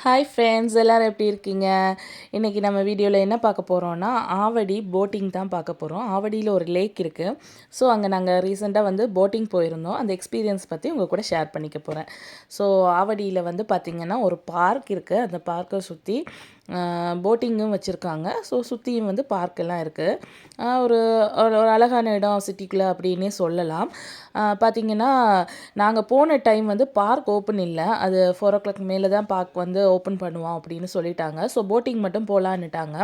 Hi friends, எல்லோரும் எப்படி இருக்கீங்க? இன்றைக்கி நம்ம வீடியோவில் என்ன பார்க்க போகிறோன்னா, ஆவடி போட்டிங் தான் பார்க்க போகிறோம். ஆவடியில் ஒரு லேக் இருக்குது. ஸோ அங்கே நாங்கள் ரீசெண்டாக வந்து போட்டிங் போயிருந்தோம். அந்த எக்ஸ்பீரியன்ஸ் பற்றி உங்கள் கூட ஷேர் பண்ணிக்க போகிறேன். ஸோ ஆவடியில் வந்து பார்த்திங்கன்னா ஒரு பார்க் இருக்குது. அந்த பார்க்கை சுற்றி போட்டிங்கும் வச்சுருக்காங்க. ஸோ சுற்றியும் வந்து பார்க்கெல்லாம் இருக்குது. ஒரு ஒரு ஒரு அழகான இடம் சிட்டிக்குள்ளே அப்படின்னே சொல்லலாம். பார்த்திங்கன்னா நாங்கள் போன டைம் வந்து பார்க் ஓப்பன் இல்லை. அது 4 மேலே தான் பார்க் வந்து ஓப்பன் பண்ணுவோம் அப்படின்னு சொல்லிட்டாங்க. ஸோ போட்டிங் மட்டும் போகலான்னுட்டாங்க.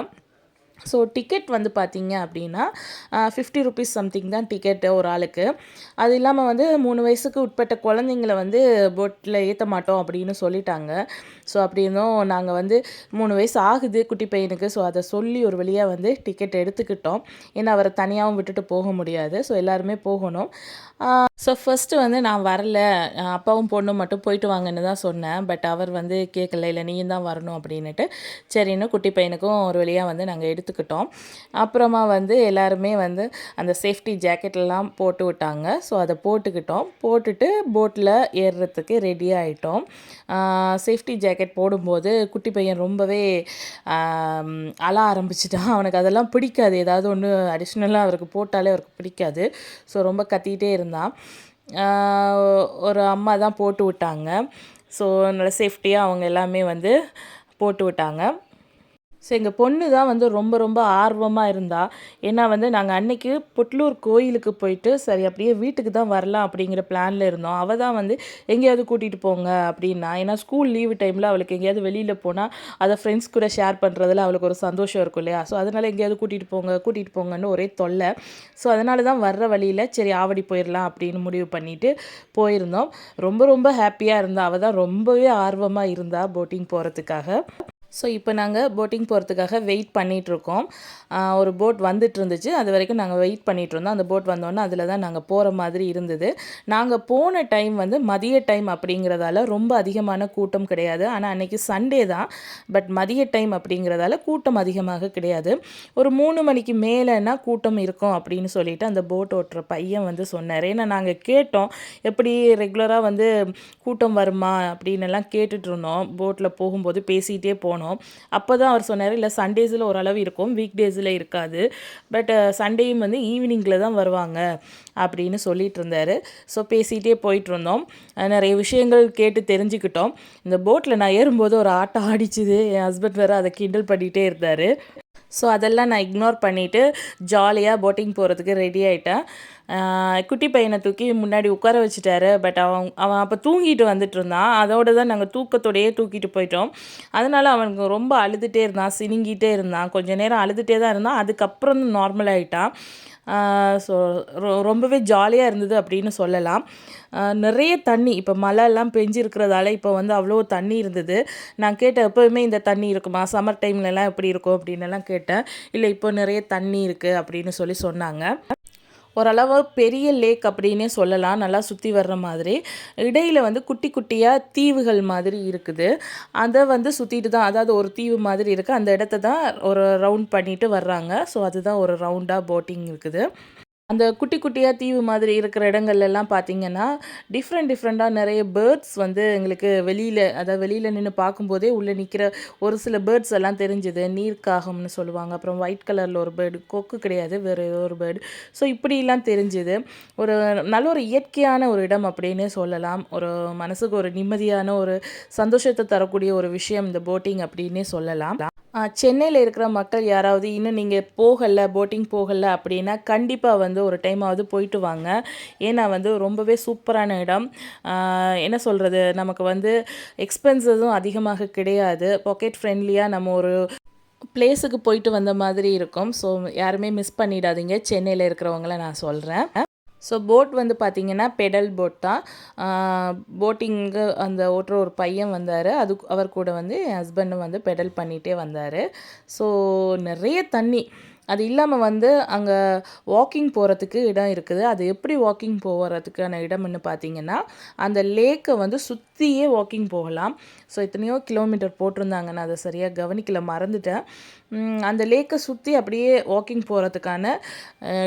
ஸோ டிக்கெட் வந்து பார்த்திங்க அப்படின்னா 50 ருபீஸ் சம்திங் தான் டிக்கெட்டு ஒரு ஆளுக்கு. அது இல்லாமல் வந்து 3 வயசுக்கு உட்பட்ட குழந்தைங்கள வந்து போட்டில் ஏற்ற மாட்டோம் அப்படின்னு சொல்லிட்டாங்க. ஸோ அப்படி இருந்தும் நாங்கள் வந்து 3 வயசு ஆகுது குட்டி பையனுக்கு. ஸோ அதை சொல்லி ஒரு வழியாக வந்து டிக்கெட் எடுத்துக்கிட்டோம். ஏன்னா அவரை தனியாகவும் விட்டுட்டு போக முடியாது. ஸோ எல்லாருமே போகணும். ஸோ ஃபஸ்ட்டு வந்து நான் வரல, அப்பாவும் பொண்ணும் மட்டும் போயிட்டு வாங்கன்னு தான் சொன்னேன். பட் அவர் வந்து கேட்கல, இல்லை நீயும் தான் வரணும் அப்படின்னுட்டு சரின்னு குட்டி பையனுக்கும் ஒரு வழியாக வந்து நாங்கள் எடுத்துக்கிட்டோம். அப்புறமா வந்து எல்லாருமே வந்து அந்த சேஃப்டி ஜாக்கெட்லாம் போட்டு விட்டாங்க. ஸோ அதை போட்டுக்கிட்டோம். போட்டுட்டு போட்டில் ஏறுறதுக்கு ரெடி ஆகிட்டோம். சேஃப்டி ஜாக்கெட் போடும்போது குட்டி பையன் ரொம்பவே அழ ஆரம்பிச்சிட்டான். அவனுக்கு அதெல்லாம் பிடிக்காது. ஏதாவது ஒன்று அடிஷ்னலாக அவருக்கு போட்டாலே அவருக்கு பிடிக்காது. ஸோ ரொம்ப கத்திகிட்டே இருந்தான். ஒரு அம்மா தான் போட்டு விட்டாங்க. ஸோ நல்ல சேஃப்டியாக அவங்க எல்லாமே வந்து போட்டு விட்டாங்க. ஸோ எங்கள் பொண்ணு தான் வந்து ரொம்ப ரொம்ப ஆர்வமாக இருந்தா. ஏன்னா வந்து நாங்கள் அன்னைக்கு புட்லூர் கோயிலுக்கு போயிட்டு சரி அப்படியே வீட்டுக்கு தான் வரலாம் அப்படிங்கிற பிளானில் இருந்தோம். அவள் தான் வந்து எங்கேயாவது கூட்டிகிட்டு போங்க அப்படின்னா. ஏன்னா ஸ்கூல் லீவு டைமில் அவளுக்கு எங்கேயாவது வெளியில் போனால் அதை ஃப்ரெண்ட்ஸ் கூட ஷேர் பண்ணுறதுல அவளுக்கு ஒரு சந்தோஷம் இருக்கும் இல்லையா? ஸோ அதனால் எங்கேயாவது கூட்டிகிட்டு போங்கன்னு ஒரே தொல்லை. ஸோ அதனால தான் வர்ற வழியில் சரி ஆவடி போயிடலாம் அப்படின்னு முடிவு பண்ணிவிட்டு போயிருந்தோம். ரொம்ப ரொம்ப ஹாப்பியாக இருந்தா. அவள் தான் ரொம்பவே ஆர்வமாக இருந்தா போட்டிங் போகிறதுக்காக. ஸோ இப்போ நாங்கள் போட்டிங் போகிறதுக்காக வெயிட் பண்ணிகிட்ருக்கோம். ஒரு போட் வந்துட்டு இருந்துச்சு. அது வரைக்கும் நாங்கள் வெயிட் பண்ணிகிட்ருந்தோம். அந்த போட் வந்தோடனே அதில் தான் நாங்கள் போகிற மாதிரி இருந்தது. நாங்கள் போன டைம் வந்து மதிய டைம் அப்படிங்கிறதால ரொம்ப அதிகமான கூட்டம் கிடையாது. ஆனால் அன்றைக்கி சண்டே தான். பட் மதிய டைம் அப்படிங்கிறதால கூட்டம் அதிகமாக கிடையாது. ஒரு 3 மணிக்கு மேலேனா கூட்டம் இருக்கும் அப்படின்னு சொல்லிட்டு அந்த போட் ஓட்டுற பையன் வந்து சொன்னார். ஏன்னா நாங்கள் கேட்டோம், எப்படி ரெகுலராக வந்து கூட்டம் வருமா அப்படின்னு எல்லாம் கேட்டுட்ருந்தோம். போட்டில் போகும்போது பேசிகிட்டே போனோம். அப்போ தான் அவர் சொன்னார், இல்லை சண்டேஸில் ஓரளவு இருக்கும், வீக் டேஸில் இருக்காது. பட் சண்டேயும் வந்து ஈவினிங்கில் தான் வருவாங்க அப்படின்னு சொல்லிட்டு இருந்தார். ஸோ பேசிகிட்டே போயிட்டுருந்தோம். நிறைய விஷயங்கள் கேட்டு தெரிஞ்சுக்கிட்டோம். இந்த போட்டில் நான் ஏறும்போது ஒரு ஆட்டம் ஆடிச்சுது. என் ஹஸ்பண்ட் வேறு அதை கிண்டல் பண்ணிகிட்டே இருந்தார். ஸோ அதெல்லாம் நான் இக்னோர் பண்ணிவிட்டு ஜாலியாக போட்டிங் போகிறதுக்கு ரெடி ஆகிட்டேன். குட்டி பையனை தூக்கி முன்னாடி உட்கார வச்சுட்டாரு. பட் அவன் அப்போ தூங்கிட்டு வந்துட்டு இருந்தான். அதோடு தான் நாங்கள் தூக்கத்தோடையே தூக்கிட்டு போயிட்டோம். அதனால் அவனுக்கு ரொம்ப அழுதுகிட்டே இருந்தான், சினுங்கிட்டே இருந்தான். கொஞ்சம் நேரம் அழுதுகிட்டே தான் இருந்தான். அதுக்கப்புறம் நார்மல் ஆகிட்டான். ஸோ ரொம்பவே ஜாலியாக இருந்தது அப்படின்னு சொல்லலாம். நிறைய தண்ணி, இப்போ மழைலாம் பெஞ்சிருக்கிறதால இப்போ வந்து அவ்வளோ தண்ணி இருந்தது. நான் கேட்டேன், எப்போவுமே இந்த தண்ணி இருக்குமா, சம்மர் டைம்லலாம் எப்படி இருக்கும் அப்படின்னுலாம் கேட்டேன். இல்லை இப்போ நிறைய தண்ணி இருக்குது அப்படின்னு சொன்னாங்க. ஓரளவு பெரிய லேக் அப்படின்னே சொல்லலாம். நல்லா சுற்றி வர்ற மாதிரி. இடையில் வந்து குட்டி குட்டியாக தீவுகள் மாதிரி இருக்குது. அதை வந்து சுற்றிட்டு தான், அதாவது ஒரு தீவு மாதிரி இருக்குது. அந்த இடத்த தான் ஒரு ரவுண்ட் பண்ணிட்டு வர்றாங்க. ஸோ அதுதான் ஒரு ரவுண்டாக போட்டிங் இருக்குது. அந்த குட்டி குட்டியாக தீவு மாதிரி இருக்கிற இடங்கள்லாம் பார்த்திங்கன்னா டிஃப்ரெண்ட்டாக நிறைய பேர்ட்ஸ் வந்து எங்களுக்கு வெளியில் நின்று பார்க்கும்போதே உள்ளே நிற்கிற ஒரு சில பேர்ட்ஸ் எல்லாம் தெரிஞ்சுது. நீர்க்காகம்னு சொல்லுவாங்க. அப்புறம் ஒயிட் கலரில் ஒரு பேர்டு, கொக்கு கிடையாது, வேறு ஏதோ ஒரு பேர்டு. ஸோ இப்படிலாம் தெரிஞ்சுது. ஒரு நல்ல ஒரு இயற்கையான ஒரு இடம் அப்படின்னே சொல்லலாம். ஒரு மனசுக்கு ஒரு நிம்மதியான ஒரு சந்தோஷத்தை தரக்கூடிய ஒரு விஷயம் இந்த போட்டிங் அப்படின்னே சொல்லலாம். சென்னையில் இருக்கிற மக்கள் யாராவது இன்னும் நீங்கள் போட்டிங் போகலை அப்படின்னா கண்டிப்பாக வந்து ஒரு டைமாவது போயிட்டு வாங்க. ஏன்னா வந்து ரொம்பவே சூப்பரான இடம். என்ன சொல்கிறது, நமக்கு வந்து எக்ஸ்பென்சஸும் அதிகமாக கிடையாது. பாக்கெட் ஃப்ரெண்ட்லியாக நம்ம ஒரு பிளேஸுக்கு போயிட்டு வந்த மாதிரி இருக்கும். ஸோ யாருமே மிஸ் பண்ணிடாதீங்க, சென்னையில் இருக்கிறவங்கள நான் சொல்கிறேன். ஸோ போட் வந்து பார்த்திங்கன்னா பெடல் போட் தான். போட்டிங்கு அந்த ஓட்டுற ஒரு பையன் வந்தார். அவர் கூட வந்து என் ஹஸ்பண்டும் வந்து பெடல் பண்ணிகிட்டே வந்தார். ஸோ நிறைய தண்ணி. அது இல்லாமல் வந்து அங்கே வாக்கிங் போகிறதுக்கு இடம் இருக்குது. அது எப்படி வாக்கிங் போகிறதுக்கான இடம்னு பார்த்திங்கன்னா, அந்த லேக்கை வந்து சுற்றியே வாக்கிங் போகலாம். ஸோ எத்தனையோ கிலோமீட்டர் போட்டிருந்தாங்க, நான் அதை சரியாக கவனிக்கல, மறந்துட்டேன். அந்த லேக்கை சுற்றி அப்படியே வாக்கிங் போகிறதுக்கான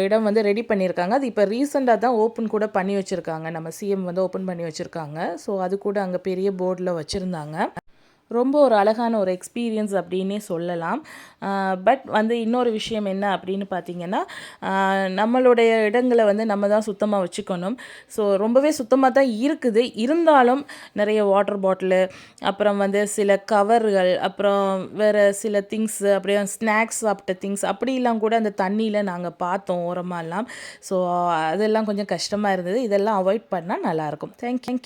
இடம் வந்து ரெடி பண்ணியிருக்காங்க. அது இப்போ ரீசெண்டாக தான் ஓப்பன் கூட பண்ணி வச்சுருக்காங்க. நம்ம சிஎம் வந்து ஓப்பன் பண்ணி வச்சுருக்காங்க. ஸோ அது கூட அங்கே பெரிய போர்டில் வச்சுருந்தாங்க. ரொம்ப ஒரு அழகான ஒரு எக்ஸ்பீரியன்ஸ் அப்படின்னே சொல்லலாம். பட் வந்து இன்னொரு விஷயம் என்ன அப்படின்னு பார்த்தீங்கன்னா, நம்மளுடைய இடங்களை வந்து நம்ம தான் சுத்தமாக வச்சுக்கணும். ஸோ ரொம்பவே சுத்தமாக தான் இருக்குது. இருந்தாலும் நிறைய வாட்டர் பாட்டிலு, அப்புறம் வந்து சில கவர்கள், அப்புறம் வேறு சில திங்ஸு, அப்படியே ஸ்நாக்ஸ் சாப்பிட்ட திங்ஸ் அப்படிலாம் கூட அந்த தண்ணியில் நாங்கள் பார்த்தோம் ஓரமாலாம். ஸோ அதெல்லாம் கொஞ்சம் கஷ்டமாக இருந்தது. இதெல்லாம் அவாய்ட் பண்ணால் நல்லாயிருக்கும். தேங்க்யூ.